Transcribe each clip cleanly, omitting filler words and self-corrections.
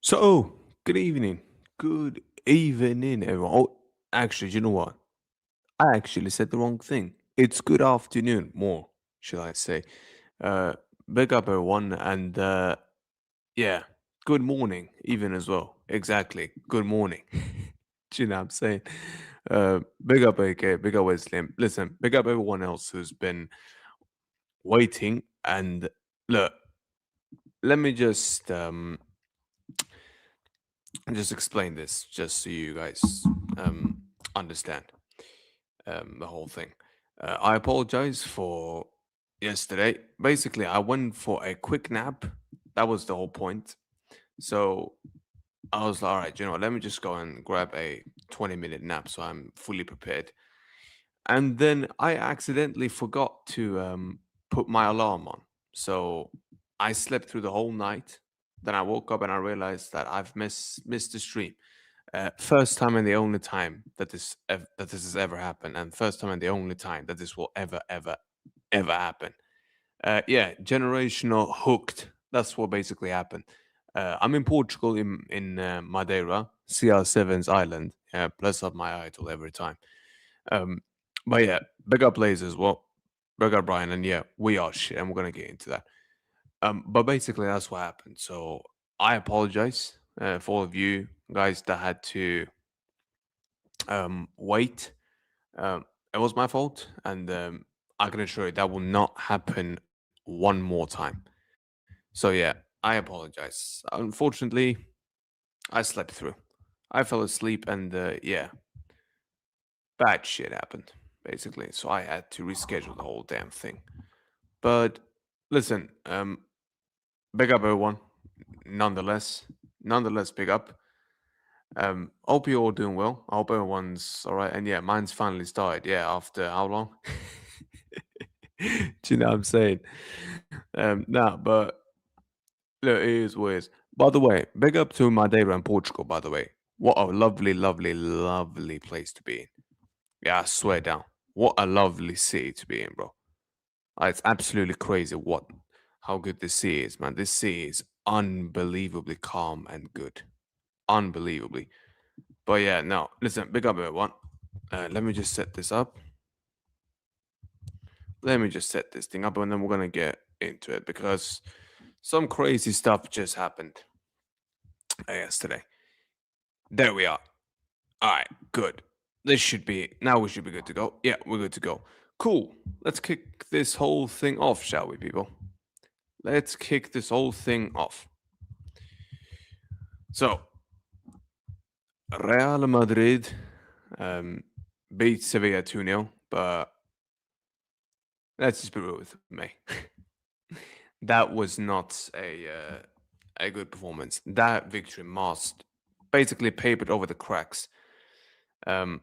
So, good evening. Good evening, everyone. Oh, actually, you know what? I actually said the wrong thing. It's good afternoon, more, should I say. Uh, Big up, everyone. And yeah, good morning, even as well. Exactly. Good morning. Do you know what I'm saying? Big up, AK. Big up, Wesley. Listen, big up everyone else who's been waiting. And look, let me just explain this just so you guys understand the whole thing. I apologize for yesterday. Basically, I went for a quick nap. That was the whole point. So I was like, all right, you know what, let me just go and grab a 20-minute nap so I'm fully prepared. And then I accidentally forgot to put my alarm on. So I slept through the whole night. Then I woke up and I realized that I've missed the stream. First time and the only time that that this has ever happened, and first time and the only time that this will ever happen. Yeah, generational hooked. That's what basically happened. I'm in Portugal in Madeira, CR7's island. Yeah, bless up my idol every time. Um, but yeah, big up Blaze as well. Big up Brian, and yeah, we are shit, and we're gonna get into that. But basically, that's what happened. So I apologize for all of you guys that had to wait. It was my fault, and I can assure you that will not happen one more time. So yeah, I apologize. Unfortunately, I slept through. I fell asleep, and yeah, bad shit happened basically. So I had to reschedule the whole damn thing. But listen, big up everyone. Nonetheless, big up. Hope you're all doing well. I hope everyone's all right. And yeah, mine's finally started. Yeah, after how long? Do you know what I'm saying? Nah, but look, it is what it is. By the way, big up to Madeira and Portugal, by the way. What a lovely, lovely, lovely place to be in. Yeah, I swear down. What a lovely city to be in, bro. It's absolutely crazy how good this sea is, man. This sea is unbelievably calm and good. Unbelievably. But yeah, no, listen, big up everyone. Let me just set this up. Let me just set this thing up and then we're gonna get into it because some crazy stuff just happened yesterday. There we are. All right, good. This should be now. We should be good to go. Yeah, we're good to go. Cool. Let's kick this whole thing off, shall we, people? Let's kick this whole thing off. So, Real Madrid um, beat Sevilla 2-0, but let's just be real with me. That was not a good performance. That victory must basically papered over the cracks. Um,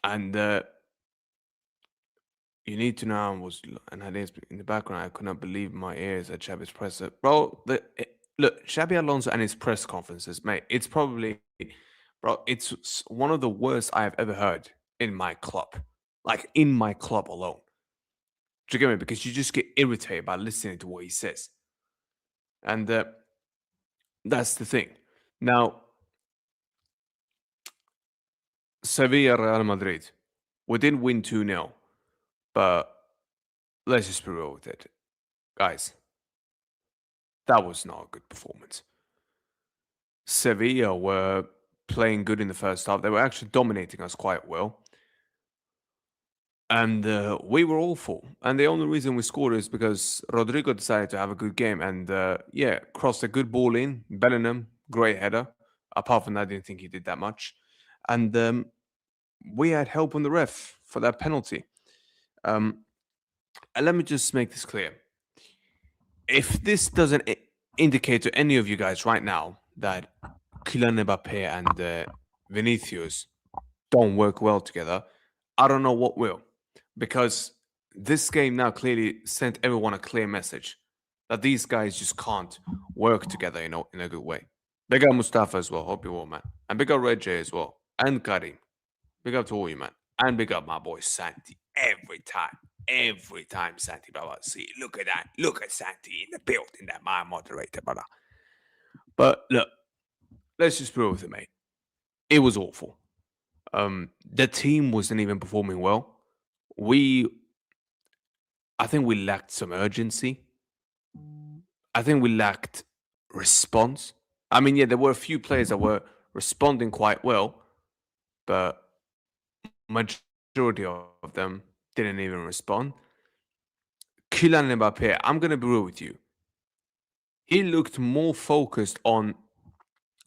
and you need to know and had this in the background. I could not believe my ears at Xabi's press. Bro, look, Xabi Alonso and his press conferences, mate. It's probably, bro, it's one of the worst I have ever heard in my club, like in my club alone. Do you get me? Because you just get irritated by listening to what he says, and that's the thing. Now, Sevilla Real Madrid, we didn't win 2-0, but let's just be real with it, guys. That was not a good performance. Sevilla were playing good in the first half. They were actually dominating us quite well. And we were awful. And the only reason we scored is because Rodrigo decided to have a good game and, yeah, crossed a good ball in. Bellingham, great header. Apart from that, I didn't think he did that much. And we had help on the ref for that penalty. And let me just make this clear. If this doesn't indicate to any of you guys right now that Kylian Mbappe and Vinicius don't work well together, I don't know what will. Because this game now clearly sent everyone a clear message that these guys just can't work together, in a good way. Big up Mustafa as well. Hope you're well, man. And big up Red J as well. And Karim. Big up to all you, man. And big up my boy Santi. Every time. Every time, Santi, brother. See, look at that. Look at Santi in the building, that my moderator, brother. But look, let's just be real with it, mate. It was awful. The team wasn't even performing well. We, I think we lacked some urgency. I think we lacked response. I mean, yeah, there were a few players that were responding quite well, but majority of them didn't even respond. Kylian Mbappe, I'm gonna be real with you. He looked more focused on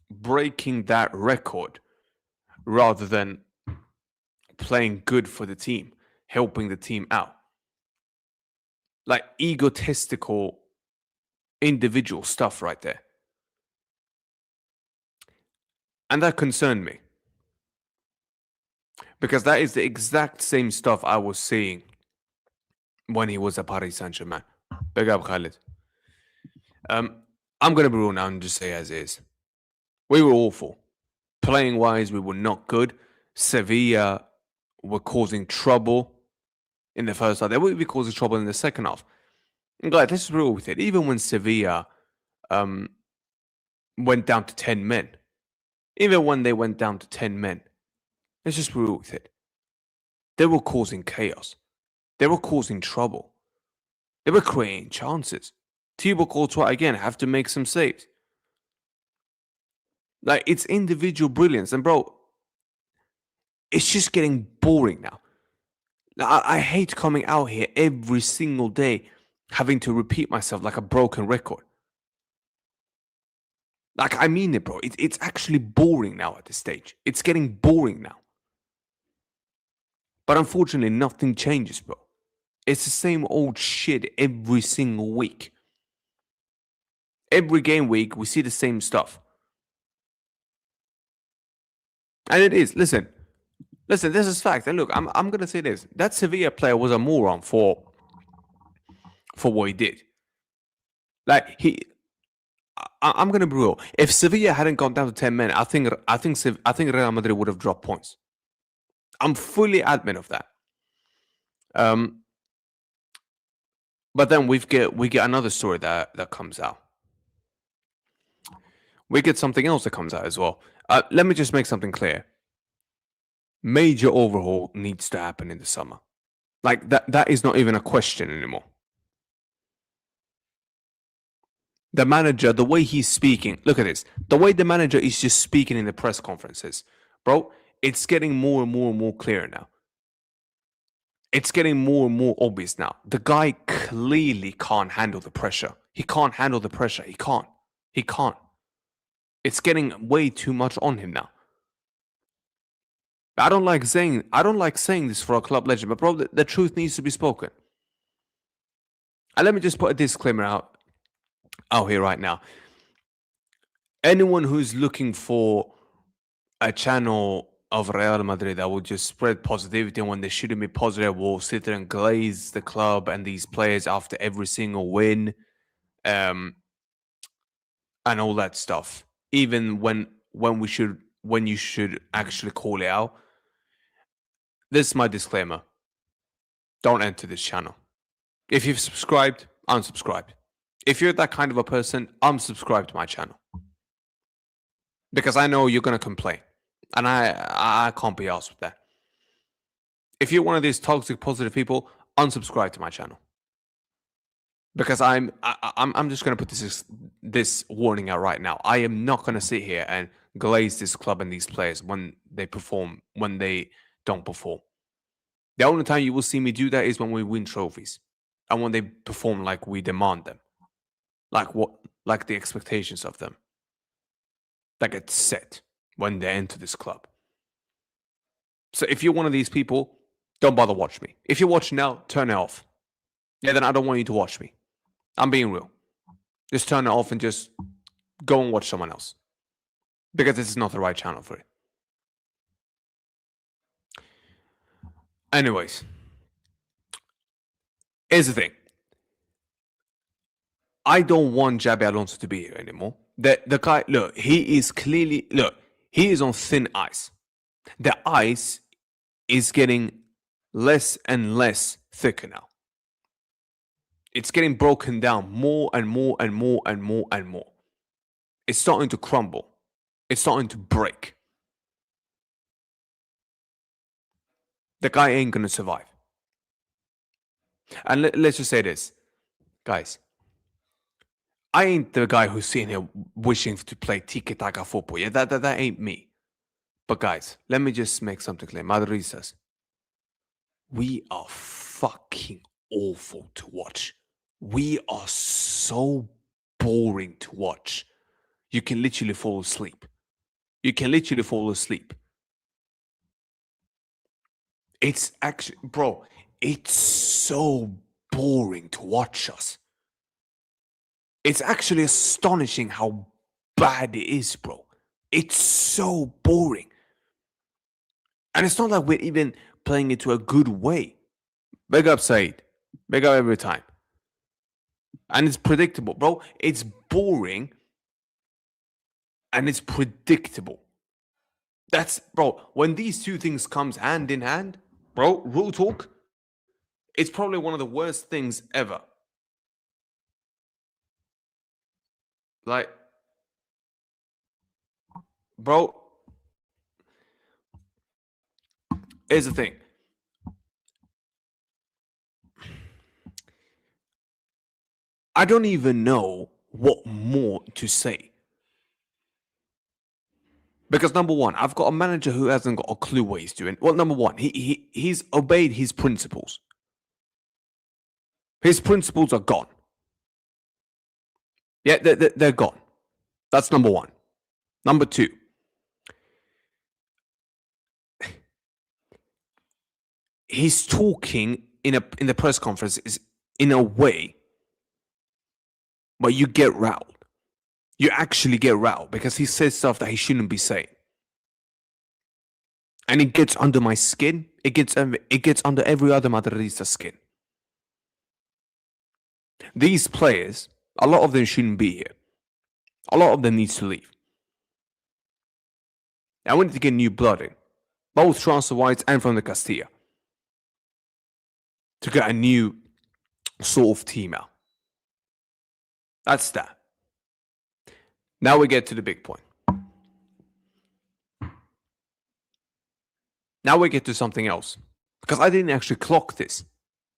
breaking that record rather than playing good for the team, helping the team out. Like egotistical individual stuff right there. And that concerned me because that is the exact same stuff I was seeing when he was at Paris Saint-Germain. Big up, Khalid. I'm going to be real now and just say as is. We were awful. Playing wise, we were not good. Sevilla were causing trouble in the first half. They would be causing trouble in the second half. And guys, let's be real with it. Even when Sevilla went down to 10 men, even when they went down to 10 men, let's just be real with it. They were causing chaos. They were causing trouble. They were creating chances. Thibaut Courtois, again, have to make some saves. Like, it's individual brilliance. And, bro, it's just getting boring now. I hate coming out here every single day having to repeat myself like a broken record. Like, I mean it, bro. It's actually boring now at this stage. It's getting boring now. But unfortunately, nothing changes, bro. It's the same old shit every single week. Every game week, we see the same stuff. And it is. Listen, this is fact. And look, I'm gonna say this. That Sevilla player was a moron for what he did. Like I'm gonna be real. If Sevilla hadn't gone down to 10 men, I think Real Madrid would have dropped points. I'm fully admin of that. But then we get another story that comes out. We get something else that comes out as well. Let me just make something clear. Major overhaul needs to happen in the summer. Like that is not even a question anymore. The manager, the way he's speaking, look at this. The way the manager is just speaking in the press conferences, bro, it's getting more and more and more clear now. It's getting more and more obvious now. The guy clearly can't handle the pressure. He can't handle the pressure. He can't. It's getting way too much on him now. I don't like saying this for a club legend, but bro, the truth needs to be spoken. And let me just put a disclaimer out here right now. Anyone who's looking for a channel of Real Madrid that will just spread positivity, and when they shouldn't be positive, will sit there and glaze the club and these players after every single win, and all that stuff. Even when you should actually call it out. This is my disclaimer. Don't enter this channel. If you've subscribed, unsubscribe. If you're that kind of a person, unsubscribe to my channel. Because I know you're going to complain. And I can't be asked with that. If you're one of these toxic, positive people, unsubscribe to my channel. Because I'm just going to put this warning out right now. I am not going to sit here and glaze this club and these players when they don't perform. The only time you will see me do that is when we win trophies and when they perform like we demand them, like the expectations of them that get set when they enter this club. So if you're one of these people, don't bother watch me. If you're watching now, turn it off. Yeah, then I don't want you to watch me. I'm being real. Just turn it off and just go and watch someone else, because this is not the right channel for it. Anyways, here's the thing. I don't want Xabi Alonso to be here anymore. The guy, look, he is on thin ice. The ice is getting less and less thicker now. It's getting broken down more and more and more and more and more. It's starting to crumble. It's starting to break. The guy ain't gonna survive. And let's just say this, guys. I ain't the guy who's sitting here wishing to play tiki-taka football. Yeah, that ain't me. But guys, let me just make something clear. Madrid says, we are fucking awful to watch. We are so boring to watch. You can literally fall asleep. You can literally fall asleep. It's actually, bro, it's so boring to watch us. It's actually astonishing how bad it is, bro. It's so boring. And it's not like we're even playing it to a good way. Big up Said. Big up every time. And it's predictable, bro. It's boring and it's predictable. That's, bro, when these two things comes hand in hand, bro, real talk, it's probably one of the worst things ever. Like, bro, here's the thing. I don't even know what more to say. Because number one, I've got a manager who hasn't got a clue what he's doing. Well, number one, he's obeyed his principles. His principles are gone. Yeah, they're gone. That's number one. Number two, he's talking in the press conference is in a way where you get riled. You actually get riled because he says stuff that he shouldn't be saying. And it gets under my skin. It gets under every other Madridista skin. These players, a lot of them shouldn't be here. A lot of them needs to leave. I wanted to get new blood in, both transfer-wise and from the Castilla, to get a new sort of team out. That's that. Now we get to the big point. Now we get to something else, because I didn't actually clock this.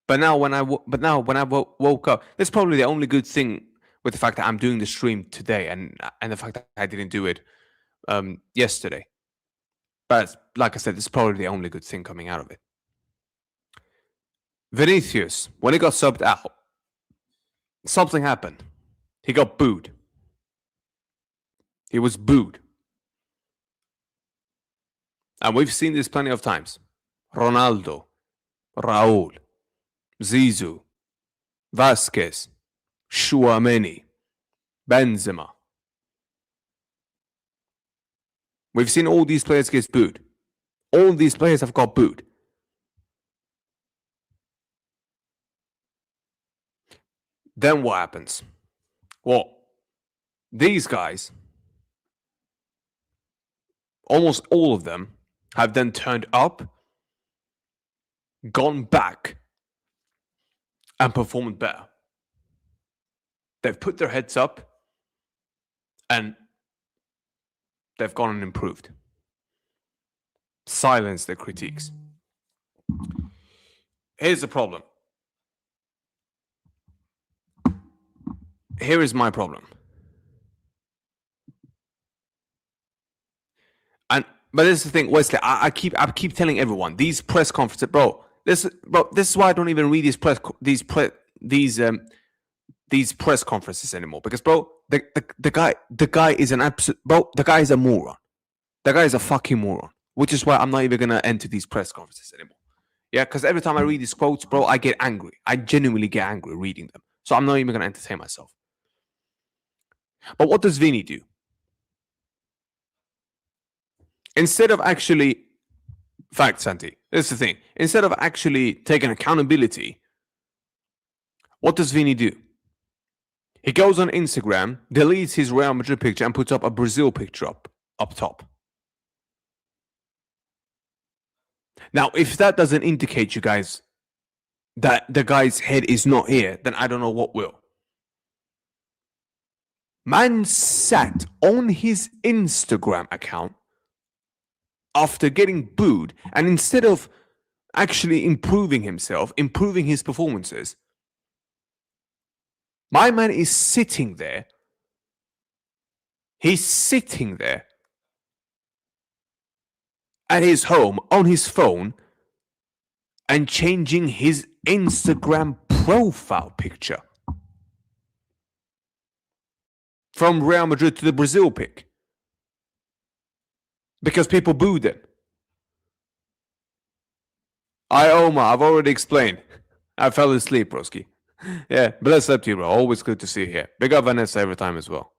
But now when I woke up, that's probably the only good thing with the fact that I'm doing the stream today, and the fact that I didn't do it yesterday. But like I said, it's probably the only good thing coming out of it. Vinicius, when he got subbed out, something happened. He got booed. He was booed. And we've seen this plenty of times. Ronaldo, Raul, Zizou, Vasquez, Tchouaméni, Benzema. We've seen all these players get booed. All these players have got booed. Then what happens? Well, these guys, almost all of them, have then turned up, gone back, and performed better. They've put their heads up, and they've gone and improved. Silence their critiques. Here's the problem. Here is my problem. But this is the thing, Wesley. I keep telling everyone these press conferences, bro. This is why I don't even read these press conferences anymore. Because, bro, the guy is an absolute, bro. The guy is a moron. The guy is a fucking moron. Which is why I'm not even gonna enter these press conferences anymore. Yeah, because every time I read these quotes, bro, I get angry. I genuinely get angry reading them. So I'm not even gonna entertain myself. But what does Vini do? Instead of actually, fact, Santi, this is the thing. Instead of actually taking accountability, what does Vini do? He goes on Instagram, deletes his Real Madrid picture, and puts up a Brazil picture up top. Now, if that doesn't indicate you guys that the guy's head is not here, then I don't know what will. Man sat on his Instagram account after getting booed, and instead of actually improving himself, improving his performances, my man is sitting there. He's sitting there at his home on his phone and changing his Instagram profile picture from Real Madrid to the Brazil pick because people booed him. Omar, I've already explained. I fell asleep, broski. Yeah, bless up to you, bro. Always good to see you here. Big up Vanessa every time as well.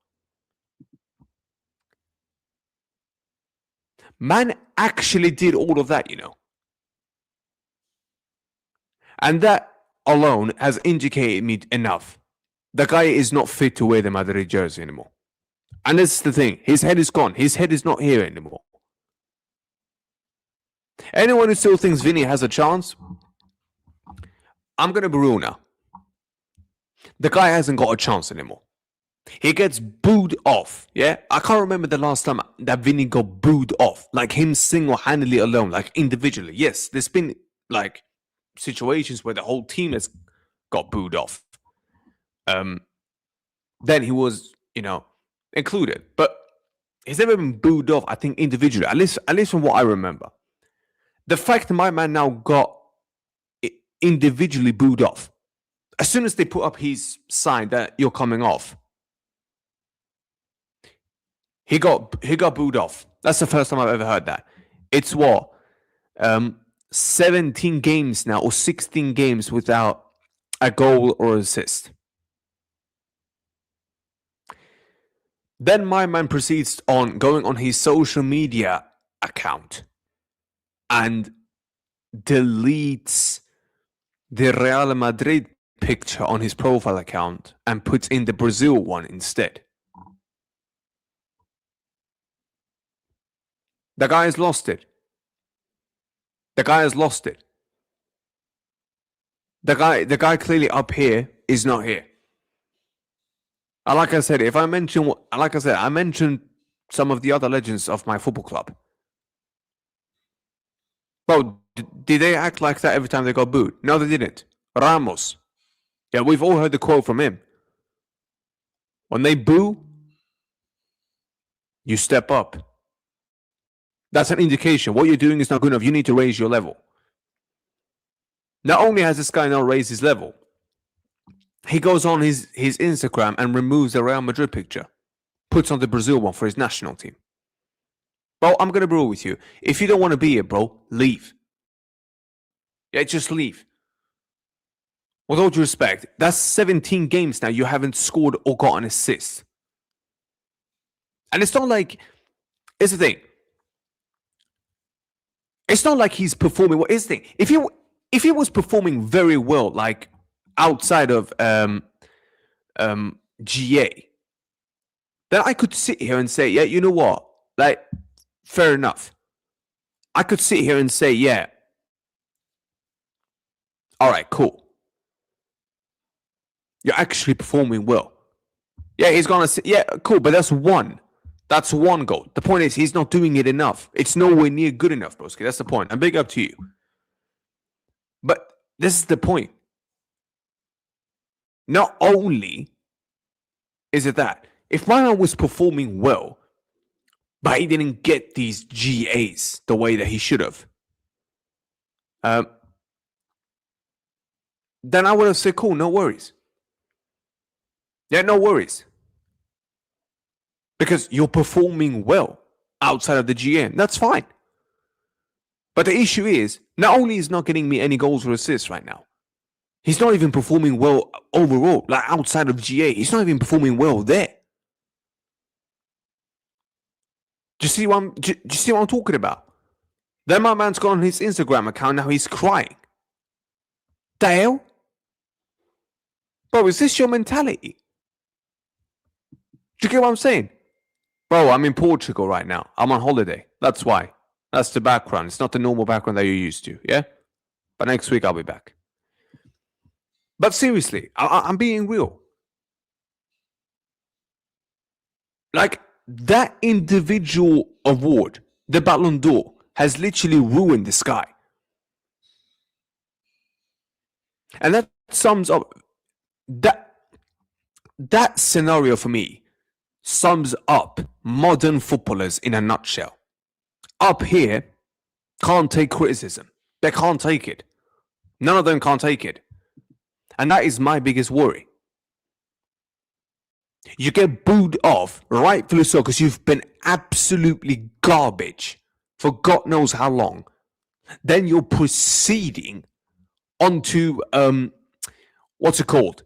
Man actually did all of that, you know. And that alone has indicated me enough. The guy is not fit to wear the Madrid jersey anymore. And that's the thing. His head is gone. His head is not here anymore. Anyone who still thinks Vinny has a chance, I'm going to be real now. The guy hasn't got a chance anymore. He gets booed off, yeah? I can't remember the last time that Vinny got booed off. Like him single-handedly alone, like individually. Yes, there's been like situations where the whole team has got booed off. Then he was, you know, included. But he's never been booed off, I think, individually. At least from what I remember. The fact that my man now got individually booed off, as soon as they put up his sign that you're coming off, he got booed off. That's the first time I've ever heard that. It's what? 17 games now, or 16 games without a goal or assist. Then my man proceeds on going on his social media account and deletes the Real Madrid picture on his profile account and puts in the Brazil one instead. The guy has lost it. The guy has lost it. The guy clearly up here is not here. And like I said, I mentioned some of the other legends of my football club. Bro, did they act like that every time they got booed? No, they didn't. Ramos. Yeah, we've all heard the quote from him. When they boo, you step up. That's an indication. What you're doing is not good enough. You need to raise your level. Not only has this guy now raised his level, he goes on his Instagram and removes the Real Madrid picture. Puts on the Brazil one for his national team. Bro, I'm going to be real with you. If you don't want to be here, bro, leave. Yeah, just leave. With all due respect, that's 17 games now you haven't scored or got an assist. And it's not like... Here's the thing. It's not like he's performing well. Here's the thing. If he was performing very well, like outside of GA, then I could sit here and say, yeah, you know what? Like, fair enough. I could sit here and say, yeah, all right, cool. You're actually performing well. Yeah, he's gonna say, yeah, cool, but that's one. That's one goal. The point is, he's not doing it enough. It's nowhere near good enough, broski. That's the point. And big up to you. But this is the point. Not only is it that, if my man was performing well, but he didn't get these GAs the way that he should have, then I would have said, cool, no worries. Yeah, no worries. Because you're performing well outside of the GM. That's fine. But the issue is, not only is not getting me any goals or assists right now, he's not even performing well overall, like outside of GA. He's not even performing well there. Do you see what I'm talking about? Then my man's gone on his Instagram account, now he's crying. The hell? Bro, is this your mentality? Do you get what I'm saying? Bro, I'm in Portugal right now. I'm on holiday. That's why. That's the background. It's not the normal background that you're used to, yeah? But next week I'll be back. But seriously, I'm being real. Like, that individual award, the Ballon d'Or, has literally ruined this guy. And that sums up that scenario for me sums up modern footballers in a nutshell. Up here, can't take criticism. They can't take it. None of them can't take it. And that is my biggest worry. You get booed off, rightfully so, because you've been absolutely garbage for God knows how long. Then you're proceeding onto, what's it called?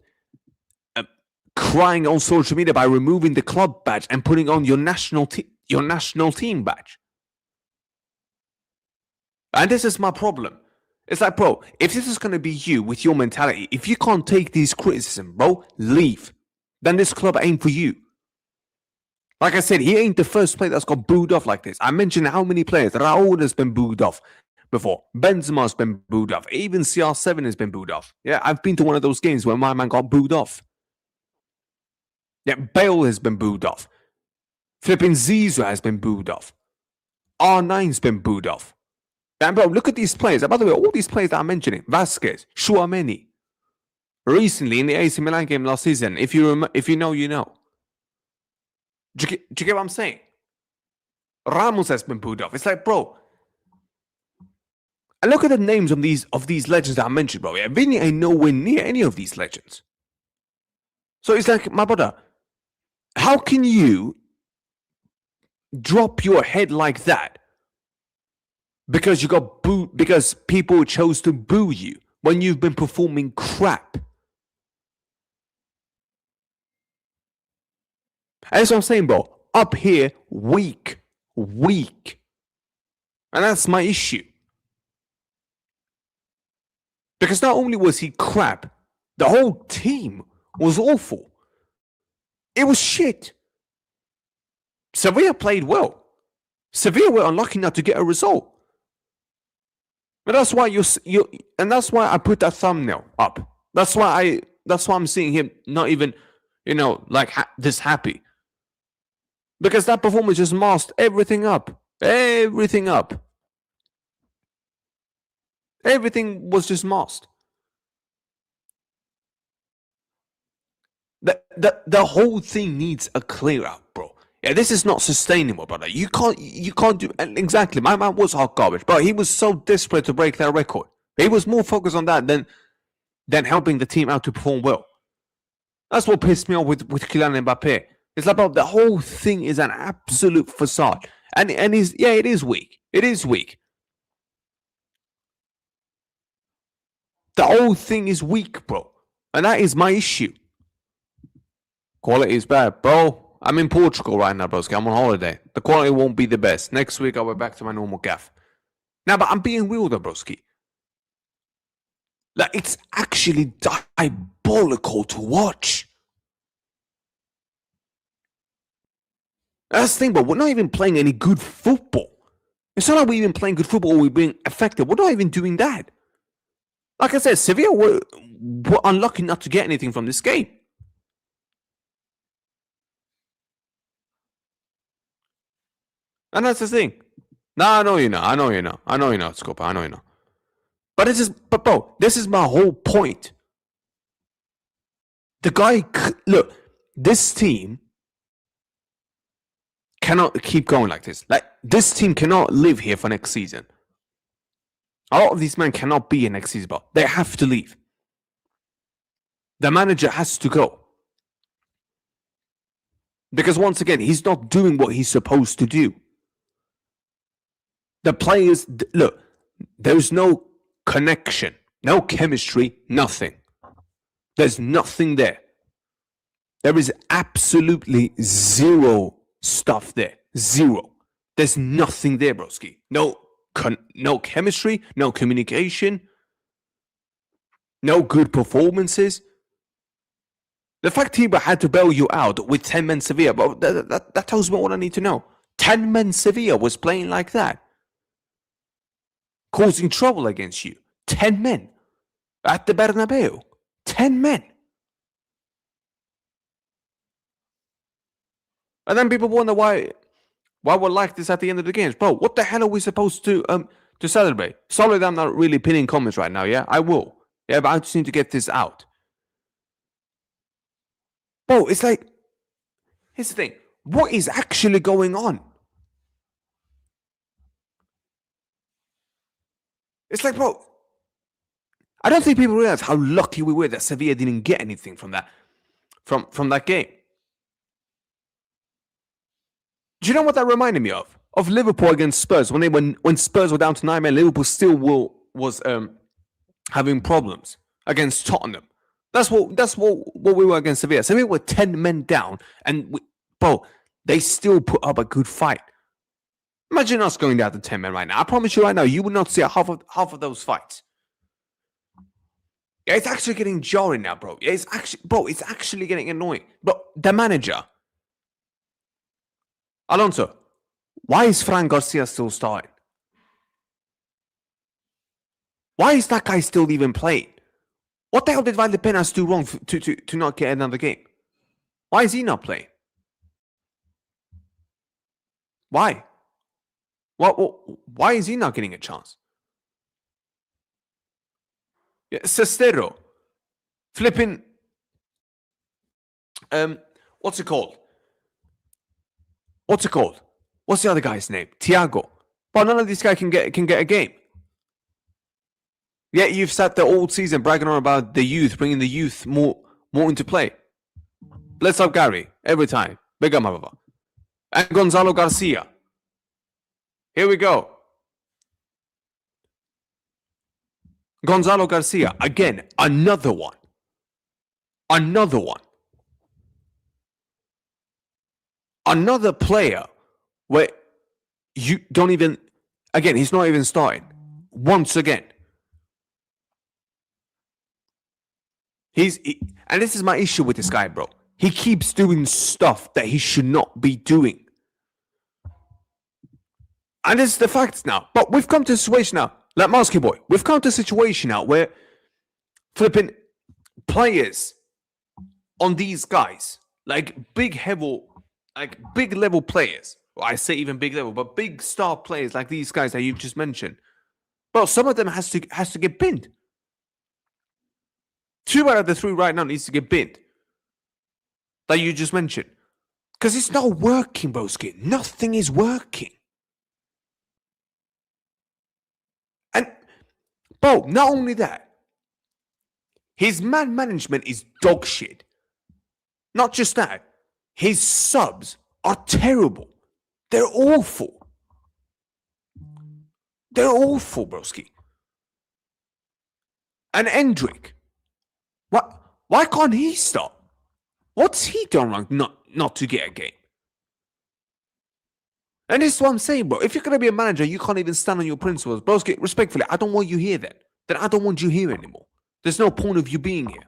Crying on social media by removing the club badge and putting on your national team badge. And this is my problem. It's like, bro, if this is going to be you with your mentality, if you can't take these criticism, bro, leave. Then this club ain't for you. Like I said, he ain't the first player that's got booed off like this. I mentioned how many players. Raul has been booed off before. Benzema's been booed off. Even CR7 has been booed off. Yeah, I've been to one of those games where my man got booed off. Yeah, Bale has been booed off. Flipping Zizou has been booed off. R9's been booed off. And bro, look at these players. And by the way, all these players that I'm mentioning, Vasquez, Tchouaméni, recently in the AC Milan game last season, if you know, you know. Do you get what I'm saying? Ramos has been booed off. It's like, bro. And look at the names of these legends that I mentioned, bro. Yeah, Vinny ain't nowhere near any of these legends. So it's like, my brother, how can you drop your head like that because you got booed, because people chose to boo you when you've been performing crap? And that's what I'm saying, bro. Up here, weak. And that's my issue. Because not only was he crap, the whole team was awful. It was shit. Sevilla played well. Sevilla were unlucky not to get a result. But that's why and that's why I put that thumbnail up. That's why I'm seeing him not even, like this happy. Because that performance just masked everything up. Everything up. Everything was just masked. The whole thing needs a clear out, bro. Yeah, this is not sustainable, brother. You can't do exactly. My man was hot garbage, but he was so desperate to break that record. He was more focused on that than helping the team out to perform well. That's what pissed me off with Kylian Mbappe. It's like, bro, the whole thing is an absolute facade, and it is weak. It is weak. The whole thing is weak, bro, and that is my issue. Quality is bad, bro. I'm in Portugal right now, broski. I'm on holiday. The quality won't be the best. Next week, I'll be back to my normal gaff. Now, but I'm being real though, broski. Like, it's actually diabolical to watch. That's the thing, but we're not even playing any good football. It's not like we're even playing good football or we're being effective. We're not even doing that. Like I said, Sevilla were unlucky not to get anything from this game. And that's the thing. No, I know you know. Scopa. I know you know. But bro, this is my whole point. The guy, look, this team cannot keep going like this. Like, this team cannot live here for next season. A lot of these men cannot be in next season, bro. They have to leave. The manager has to go. Because once again, he's not doing what he's supposed to do. The players, look, there's no connection, no chemistry, nothing. There's nothing there. There is absolutely zero stuff there. Zero. There's nothing there, broski. No chemistry, no communication, no good performances. The fact Tiba had to bail you out with 10 men Sevilla, but that tells me what I need to know. 10 men Sevilla was playing like that, causing trouble against you. 10 men at the Bernabeu. 10 men. And then people wonder why we're like this at the end of the games. Bro, what the hell are we supposed to celebrate? Sorry that I'm not really pinning comments right now, yeah? I will. Yeah, but I just need to get this out. Bro, it's like, here's the thing. What is actually going on? It's like, bro, I don't think people realize how lucky we were that Sevilla didn't get anything from that game. Do you know what that reminded me of? Of Liverpool against Spurs when Spurs were down to 9 men, Liverpool still was having problems against Tottenham. That's what we were against Sevilla. Sevilla were 10 men down, and they still put up a good fight. Imagine us going down to 10 men right now. I promise you right now, you will not see half of those fights. Yeah, it's actually getting jarring now, bro. Yeah, it's actually getting annoying. But the manager, Alonso, why is Fran Garcia still starting? Why is that guy still even playing? What the hell did Valdepenas do wrong to not get another game? Why is he not playing? Why? Why is he not getting a chance? Yeah, Sestero, flipping, what's it called? What's the other guy's name? Thiago. But none of these guys can get a game. Yeah, you've sat the old season bragging on about the youth, bringing the youth more into play. Let's up Gary every time. Big up, motherfucker. And Gonzalo Garcia. Here we go. Gonzalo Garcia, again, another one. Another player where you don't even, again, he's not even starting. Once again. And this is my issue with this guy, bro. He keeps doing stuff that he should not be doing. And this is the facts now. But we've come to a situation now, like Mosky Boy, we've come to a situation now where flipping players on these guys, like big level players, well, I say even big level, but big star players like these guys that you've just mentioned, well, some of them has to get binned. 2 out of the 3 right now needs to get binned. That you just mentioned. Because it's not working, broski. Nothing is working. And, bro, not only that, his man management is dog shit. Not just that, his subs are terrible. They're awful. They're awful, broski. And Endrick, why can't he stop? What's he done wrong not to get a game? And this is what I'm saying, bro. If you're going to be a manager, you can't even stand on your principles. Broski, respectfully, I don't want you here then. Then I don't want you here anymore. There's no point of you being here.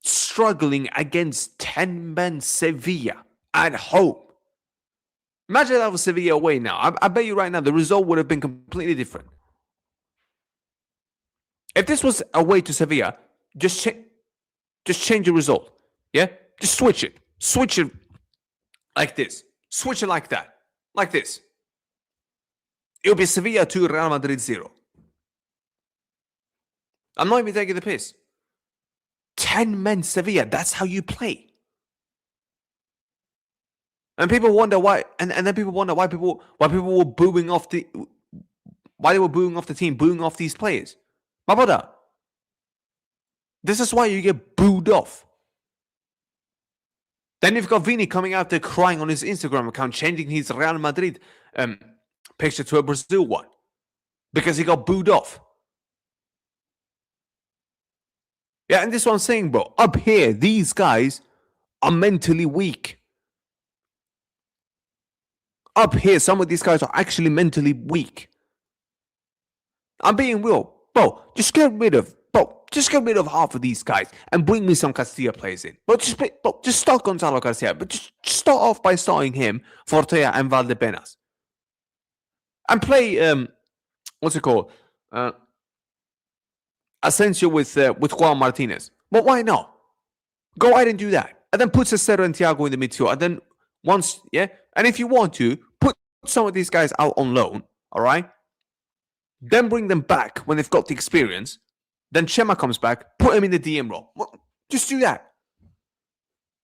Struggling against 10-man Sevilla at home. Imagine that was Sevilla away now. I bet you right now the result would have been completely different. If this was away to Sevilla, just change the result. Yeah? Just switch it. Switch it like this. Switch it like that. Like this. It'll be Sevilla 2, Real Madrid 0. I'm not even taking the piss. 10 men Sevilla, that's how you play. And people wonder why, and then people wonder why people were booing off why they were booing off the team, booing off these players. My brother, this is why you get booed off. Then you've got Vini coming out there crying on his Instagram account, changing his Real Madrid picture to a Brazil one because he got booed off. Yeah, and this is what I'm saying, bro. Up here, these guys are mentally weak. Up here, some of these guys are actually mentally weak. I'm being real. Bro, just get rid of half of these guys and bring me some Castilla players in. Just start Gonzalo Garcia. But just start off by starting him, Fortea and Valdepenas. And play, what's it called? Asensio with Juan Martinez. But why not? Go ahead and do that. and then put Cesaro and Thiago in the midfield, and then once, and if you want to, put some of these guys out on loan, all right? Then bring them back when they've got the experience. Then Chema comes back, put him in the DM role. Well, just do that.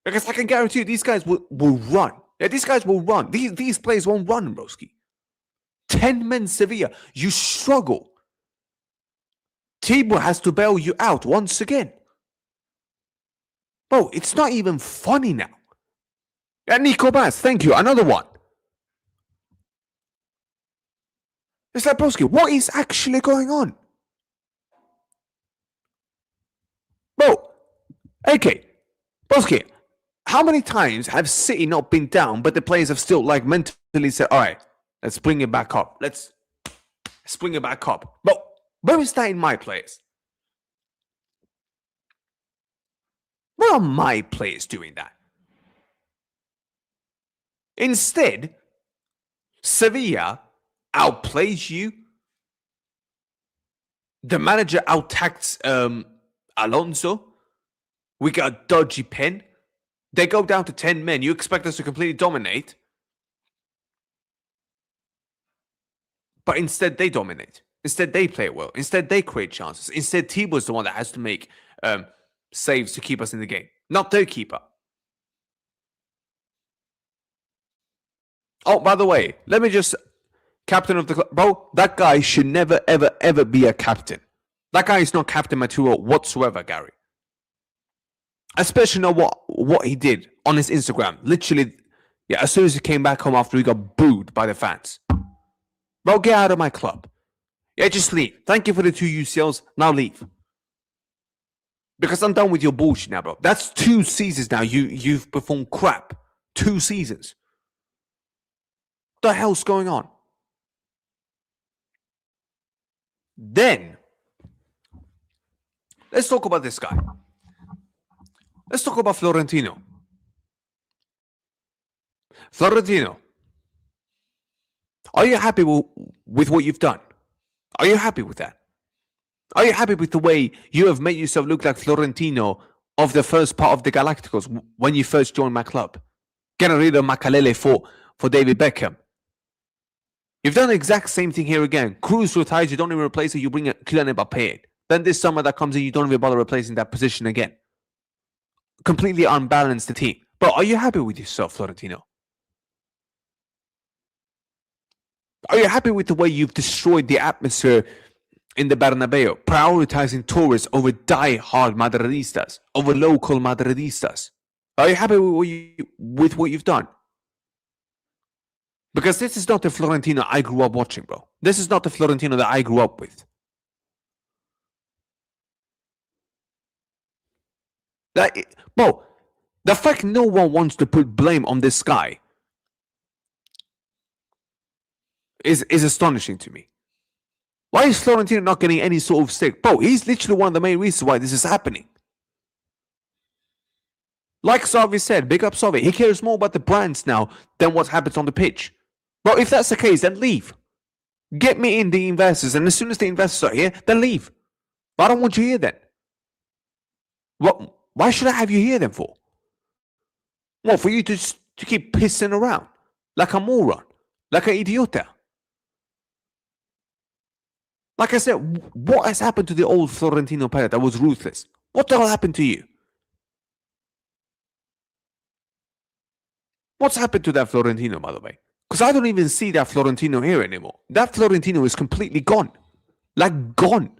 Because I can guarantee you, these guys will run. Yeah, these guys will run. These players won't run, broski. 10 men Sevilla. You struggle. Thibaut has to bail you out once again. Bro, it's not even funny now. And Nico Bass, thank you. Another one. It's like, broski, what is actually going on? Bro, okay. Broski, how many times have City not been down, but the players have still like mentally said, all right, let's bring it back up. Let's bring it back up. But where is that in my players? Where are my players doing that? Instead, Sevilla outplays you. The manager out-tacks Alonso. We got a dodgy pen. They go down to 10 men. You expect us to completely dominate. But instead, they dominate. Instead, they play well. Instead, they create chances. Instead, Thibaut's the one that has to make saves to keep us in the game. Not their keeper. Oh, by the way, let me just... Captain of the club. Bro, that guy should never, ever, ever be a captain. That guy is not captain material whatsoever, Gary. Especially know what he did on his Instagram. Literally, as soon as he came back home after he got booed by the fans. Bro, get out of my club. Yeah, just leave. Thank you for the 2 UCLs. Now leave. Because I'm done with your bullshit now, bro. That's 2 seasons now. You've performed crap. 2 seasons. What the hell's going on? Then, let's talk about this guy. Let's talk about Florentino. Florentino, are you happy with what you've done? Are you happy with that? Are you happy with the way you have made yourself look like Florentino of the first part of the Galacticos when you first joined my club? Getting rid of Makalele for David Beckham. You've done the exact same thing here again. Cruz retires, you don't even replace it, you bring Kylian Mbappe in. Then this summer that comes in, you don't even bother replacing that position again. Completely unbalanced the team. But are you happy with yourself, Florentino? Are you happy with the way you've destroyed the atmosphere in the Bernabeu, prioritizing tourists over die-hard Madridistas, over local Madridistas? Are you happy with what you've done? Because this is not the Florentino I grew up watching, bro. This is not the Florentino that I grew up with. Bro, the fact no one wants to put blame on this guy is astonishing to me. Why is Florentino not getting any sort of stick? Bro, he's literally one of the main reasons why this is happening. Like Savi said, big up Savi. He cares more about the brands now than what happens on the pitch. Bro, if that's the case, then leave. Get me in the investors, and as soon as the investors are here, then leave. But I don't want you here then. What? Why should I have you here then for? What, for you to keep pissing around? Like a moron? Like an idiota? Like I said, what has happened to the old Florentino Perez that was ruthless? What the hell happened to you? What's happened to that Florentino, by the way? Because I don't even see that Florentino here anymore. That Florentino is completely gone. Like, gone.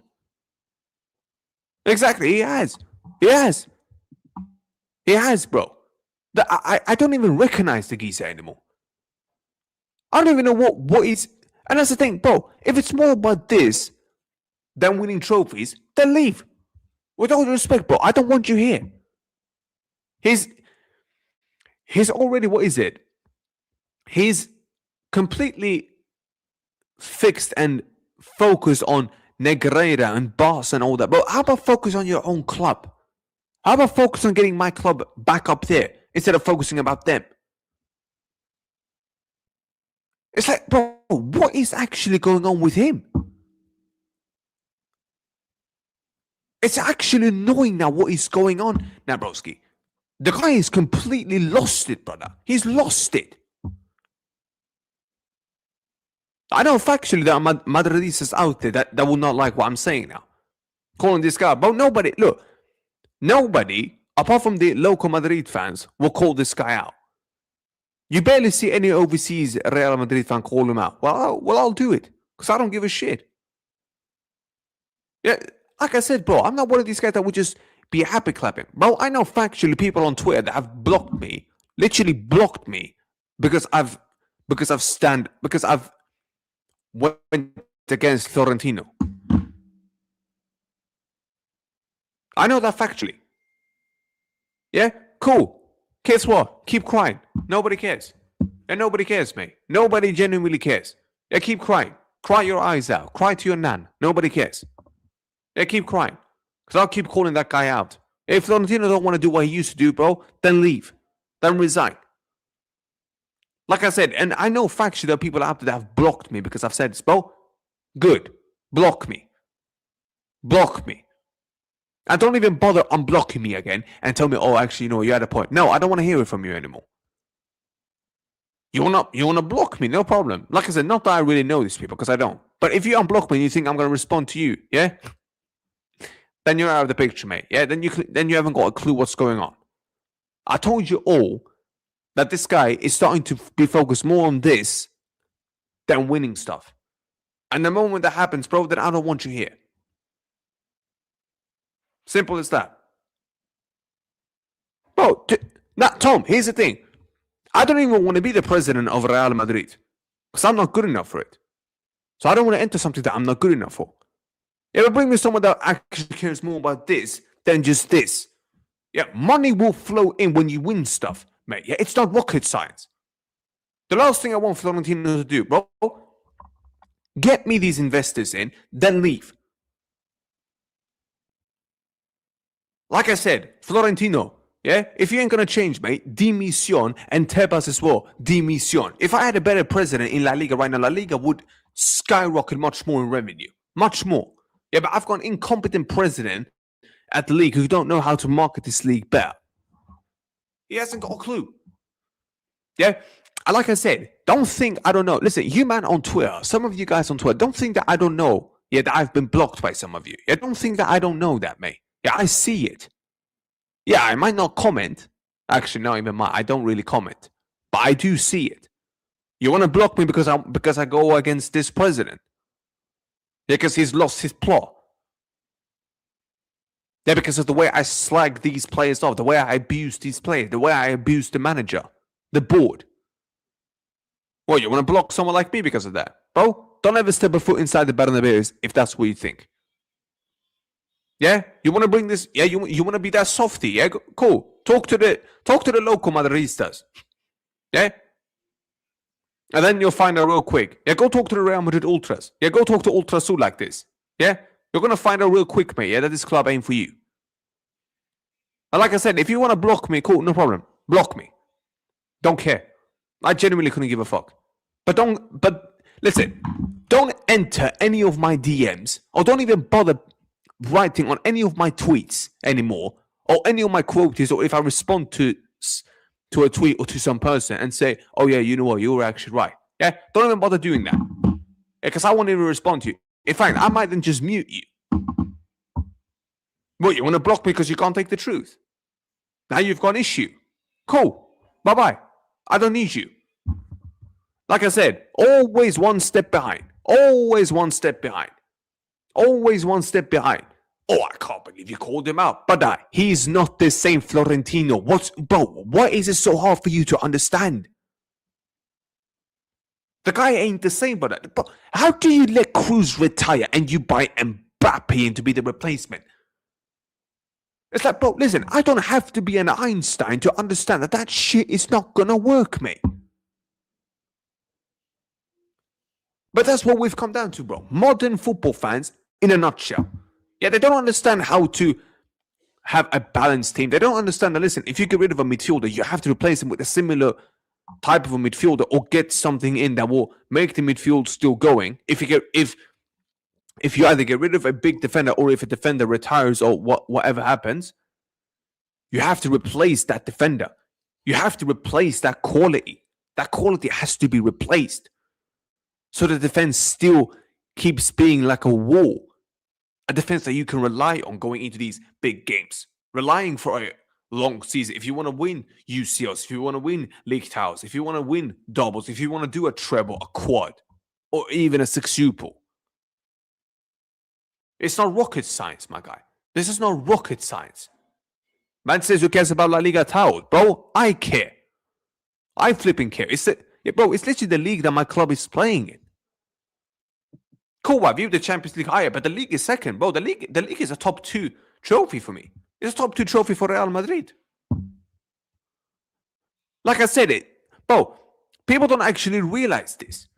Exactly, he has. He has. He has, bro. I don't even recognize the geezer anymore. I don't even know what is... And that's the thing, bro. If it's more about this than winning trophies, then leave. With all due respect, bro, I don't want you here. He's already... What is it? He's completely fixed and focused on Negreira and Boss and all that. But how about focus on your own club? How about focus on getting my club back up there instead of focusing about them? It's like, bro, what is actually going on with him? It's actually annoying now what is going on now, broski. The guy is completely lost it, brother. He's lost it. I know factually there are Madridistas out there that will not like what I'm saying now. Calling this guy, but nobody, apart from the local Madrid fans, will call this guy out. You barely see any overseas Real Madrid fan call him out. I'll do it, because I don't give a shit. Yeah, like I said, bro, I'm not one of these guys that would just be happy clapping. Bro, I know factually people on Twitter that have blocked me, literally blocked me, because I've went against Florentino. I know that factually. Yeah, cool. Guess what? Keep crying. Nobody cares. And nobody cares, mate. Nobody genuinely cares. Yeah, keep crying. Cry your eyes out. Cry to your nan. Nobody cares. Yeah, keep crying. Because I'll keep calling that guy out. If Florentino don't want to do what he used to do, bro, then leave. Then resign. Like I said, and I know factually there are people out there that have blocked me because I've said this, bro. Good. Block me. Block me. And don't even bother unblocking me again and tell me, oh, actually, you had a point. No, I don't want to hear it from you anymore. You wanna block me, no problem. Like I said, not that I really know these people, because I don't. But if you unblock me and you think I'm gonna respond to you, yeah? Then you're out of the picture, mate. Yeah, then you haven't got a clue what's going on. I told you all that this guy is starting to be focused more on this than winning stuff. And the moment that happens, bro, then I don't want you here. Simple as that. Bro, Tom, here's the thing. I don't even want to be the president of Real Madrid, because I'm not good enough for it. So I don't want to enter something that I'm not good enough for. If I bring me someone that actually cares more about this than just this, yeah, money will flow in when you win stuff, mate. Yeah, it's not rocket science. The last thing I want Florentino to do, bro, get me these investors in, then leave. Like I said, Florentino, yeah, if you ain't gonna change, mate, dimisión, and Tebas as well, dimisión. If I had a better president in La Liga right now, La Liga would skyrocket much more in revenue. Much more. Yeah, but I've got an incompetent president at the league who don't know how to market this league better. He hasn't got a clue. Yeah, like I said, don't think I don't know. Listen, you man on Twitter, some of you guys on Twitter, don't think that I don't know. Yeah, that I've been blocked by some of you. Yeah, don't think that I don't know that, mate. Yeah, I see it. Yeah, I might not comment. Actually, not even I don't really comment, but I do see it. You want to block me because I go against this president? Yeah, because he's lost his plot. Yeah, because of the way I slag these players off, the way I abuse these players, the way I abuse the manager, the board. Well, you want to block someone like me because of that? Bro, don't ever step a foot inside the Bernabeu if that's what you think. Yeah, you want to bring this? Yeah, you want to be that softy? Yeah, cool. Talk to the local Madridistas. Yeah, and then you'll find out real quick. Yeah, go talk to the Real Madrid ultras. Yeah, go talk to Ultrasul like this. Yeah, you're gonna find out real quick, mate. Yeah, that this club ain't for you. And like I said, if you want to block me, cool, no problem. Block me. Don't care. I genuinely couldn't give a fuck. But listen, don't enter any of my DMs, or don't even bother writing on any of my tweets anymore, or any of my quotes, or if I respond to a tweet or to some person and say, oh yeah, you know what, you were actually right. Yeah, don't even bother doing that. Because I won't even respond to you. In fact, I might then just mute you. What, you want to block me because you can't take the truth? Now you've got an issue. Cool. Bye-bye. I don't need you. Like I said, always one step behind. Always one step behind. Always one step behind. Oh, I can't believe you called him out. But he's not the same Florentino. What is it so hard for you to understand? The guy ain't the same, but how do you let Cruz retire and you buy Mbappe in to be the replacement? It's like, bro, listen, I don't have to be an Einstein to understand that shit is not gonna work, mate. But that's what we've come down to, bro. Modern football fans in a nutshell. Yeah, they don't understand how to have a balanced team. They don't understand that, listen, if you get rid of a midfielder, you have to replace him with a similar type of a midfielder, or get something in that will make the midfield still going. If you either get rid of a big defender, or if a defender retires, or whatever happens, You have to replace that defender. You have to replace that quality. That quality has to be replaced. So the defense still keeps being like a wall. A defense that you can rely on going into these big games. Relying for a long season. If you want to win UCLs, if you want to win league titles, if you want to win doubles, if you want to do a treble, a quad, or even a sextuple. It's not rocket science, my guy. This is not rocket science. Man says who cares about La Liga titles? Bro, I care. I flipping care. It's literally the league that my club is playing in. Cool, I view the Champions League higher, but the league is second. Bro, the league is a top 2 trophy for me. It's a top 2 trophy for Real Madrid. Like I said, people don't actually realize this.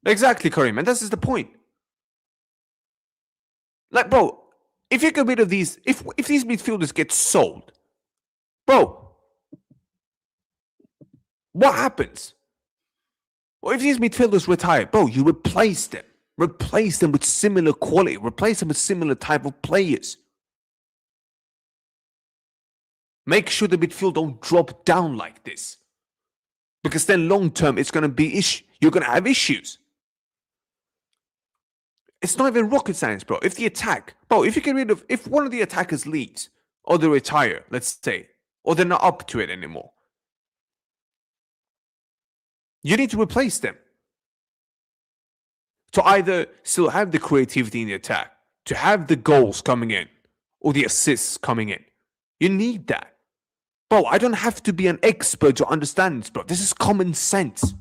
Exactly, Karim, and this is the point. Like, bro, if you get rid of these, if these midfielders get sold, bro, what happens? Or if these midfielders retire, bro, you replace them. Replace them with similar quality. Replace them with similar type of players. Make sure the midfield don't drop down like this. Because then long term, it's going to be you're going to have issues. It's not even rocket science, bro. If you get rid of, if one of the attackers leaves, or they retire, let's say, or they're not up to it anymore, you need to replace them. To either still have the creativity in the attack, to have the goals coming in, or the assists coming in. You need that. Bro, I don't have to be an expert to understand this, bro. This is common sense.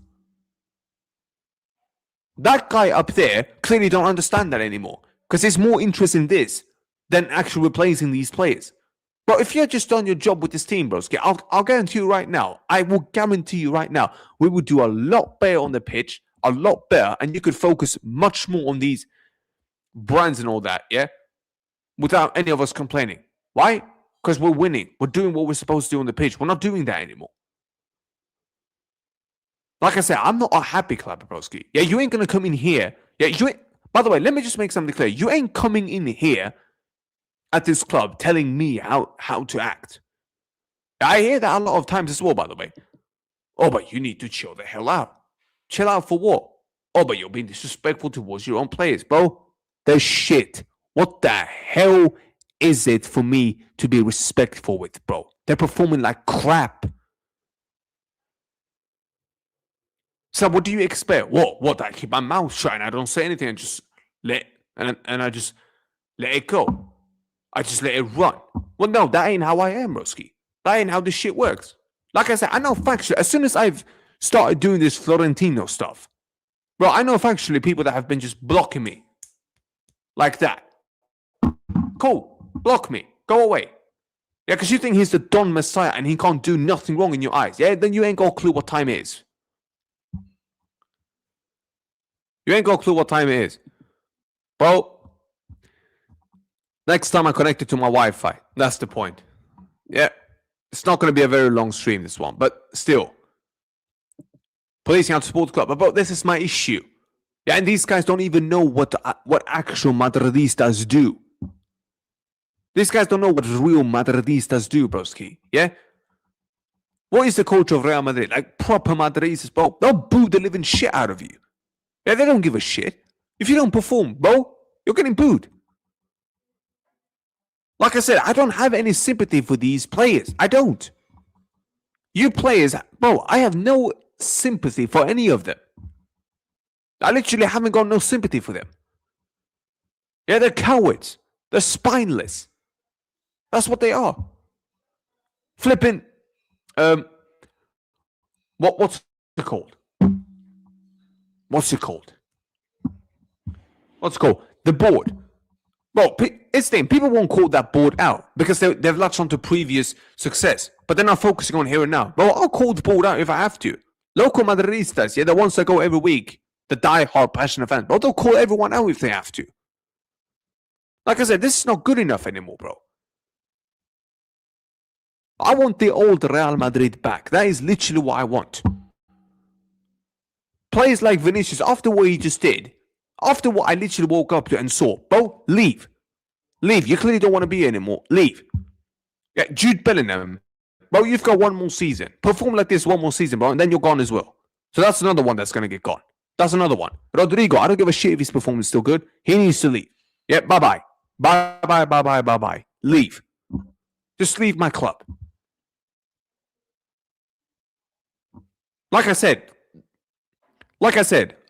That guy up there clearly don't understand that anymore. Because there's more interest in this than actually replacing these players. Bro, if you're just done your job with this team, bros, I'll guarantee you right now, I will guarantee you right now, we would do a lot better on the pitch, a lot better, and you could focus much more on these brands and all that, yeah? Without any of us complaining. Why? Because we're winning. We're doing what we're supposed to do on the pitch. We're not doing that anymore. Like I said, I'm not a happy club, broski. Yeah, you ain't going to come in here. Yeah, you ain't. By the way, let me just make something clear. You ain't coming in here at this club telling me how to act. I hear that a lot of times as well, by the way. Oh, but you need to chill the hell out. Chill out for what? Oh, but you're being disrespectful towards your own players, bro. They're shit. What the hell is it for me to be respectful with, bro? They're performing like crap. So what do you expect? What? I keep my mouth shut and I don't say anything and just I just let it go. I just let it run. Well, no, that ain't how I am, Roski. That ain't how this shit works. Like I said, I know factually, as soon as I've started doing this Florentino stuff, bro, I know factually people that have been just blocking me. Like that. Cool. Block me. Go away. Yeah, because you think he's the Don Messiah and he can't do nothing wrong in your eyes. Yeah, then you ain't got a clue what time it is. You ain't got a clue what time it is. Bro, next time I connect it to my Wi-Fi. That's the point. Yeah. It's not going to be a very long stream, this one. But still. Policing out sports club. But this is my issue. Yeah, and these guys don't even know what actual Madridistas do. These guys don't know what real Madridistas do, broski. Yeah? What is the culture of Real Madrid? Like proper Madridistas, bro. They'll boo the living shit out of you. Yeah, they don't give a shit. If you don't perform, bro, you're getting booed. Like I said, I don't have any sympathy for these players. I don't. You players, bro, I have no sympathy for any of them. I literally haven't got no sympathy for them. Yeah, they're cowards. They're spineless. That's what they are. Flipping, what's it called? What's it called? What's it called? The board. Well, it's the thing. People won't call that board out because they've latched onto previous success. But they're not focusing on here and now. Well, I'll call the board out if I have to. Local Madridistas, yeah, the ones that go every week. The die-hard passionate fans. But they'll call everyone out if they have to. Like I said, this is not good enough anymore, bro. I want the old Real Madrid back. That is literally what I want. Players like Vinicius, after what he just did, after what I literally woke up to and saw, bro, leave. Leave. You clearly don't want to be here anymore. Leave. Yeah, Jude Bellingham. Bro, you've got one more season. Perform like this one more season, bro, and then you're gone as well. So that's another one that's going to get gone. That's another one. Rodrigo, I don't give a shit if his performance is still good. He needs to leave. Yeah, bye-bye. Bye-bye, bye-bye, bye-bye. Leave. Just leave my club. Like I said,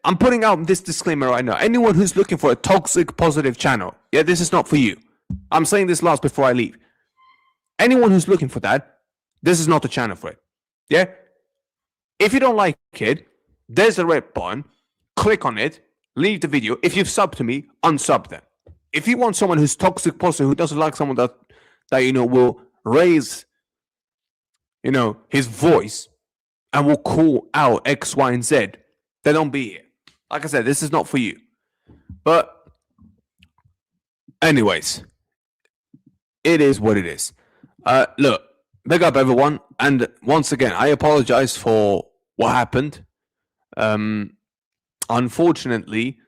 I'm putting out this disclaimer right now. Anyone who's looking for a toxic positive channel, yeah, this is not for you. I'm saying this last before I leave. Anyone who's looking for that, this is not the channel for it. Yeah? If you don't like it, there's a red button. Click on it. Leave the video. If you've subbed to me, unsub them. If you want someone who's toxic positive, who doesn't like someone that will raise, his voice and will call out X, Y, and Z, they don't be here. Like I said, this is not for you. But anyways, it is what it is. Look, big up everyone. And once again, I apologize for what happened. Unfortunately,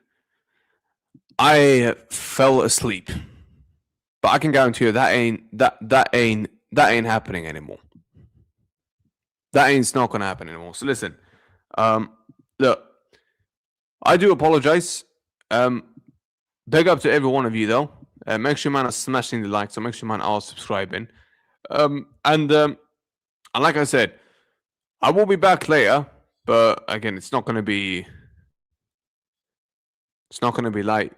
I fell asleep. But I can guarantee you that ain't happening anymore. That ain't not gonna happen anymore. So listen, look, I do apologize. Big up to every one of you though. Make sure man are smashing the like, so make sure man are subscribing. And like I said, I will be back later, but again, it's not gonna be like,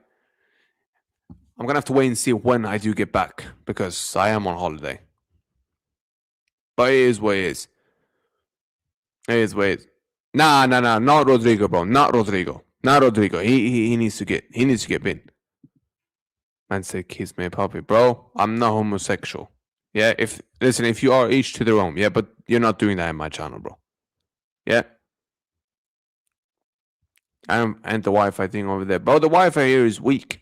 I'm gonna have to wait and see when I do get back because I am on holiday. But it is what it is. It is what it is. Nah, not Rodrigo, bro. Not Rodrigo. He needs to get bin. Man said kiss me, puppy, bro. I'm not homosexual. Yeah, if you are, each to their own. Yeah, but you're not doing that in my channel, bro. Yeah. And the Wi-Fi thing over there, bro. The Wi-Fi here is weak.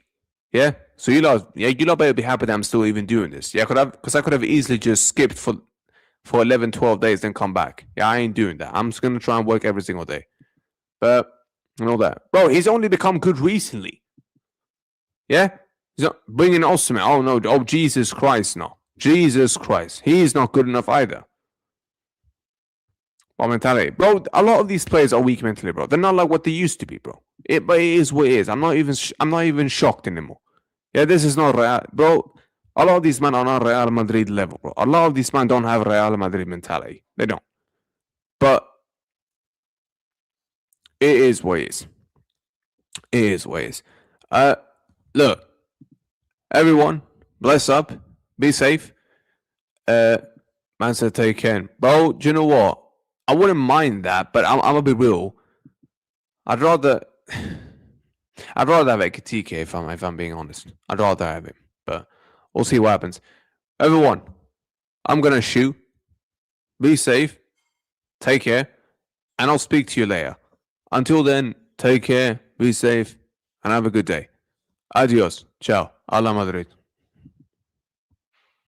Yeah. So you lot better be happy that I'm still even doing this. Yeah, because I could have easily just skipped for 11, 12 days, then come back. Yeah, I ain't doing that. I'm just gonna try and work every single day. But that, bro. He's only become good recently. Yeah. He's not bringing Osman. Oh no. Oh Jesus Christ, no. Jesus Christ. He's not good enough either. Well, mentality, bro. A lot of these players are weak mentally, bro. They're not like what they used to be, bro. But it is what it is. I'm not even shocked anymore. Yeah, this is not Real, bro. A lot of these men are not Real Madrid level, bro. A lot of these men don't have Real Madrid mentality. They don't. But it is what it is. It is what it is. Look, everyone, bless up, be safe. Man said take care, bro. Do you know what? I wouldn't mind that, but I'm gonna be real. I'd rather have TK if I'm being honest. I'd rather have him, but we'll see what happens. Everyone, I'm gonna shoot. Be safe. Take care, and I'll speak to you later. Until then, take care, be safe, and have a good day. Adios. Ciao. Alla Madrid.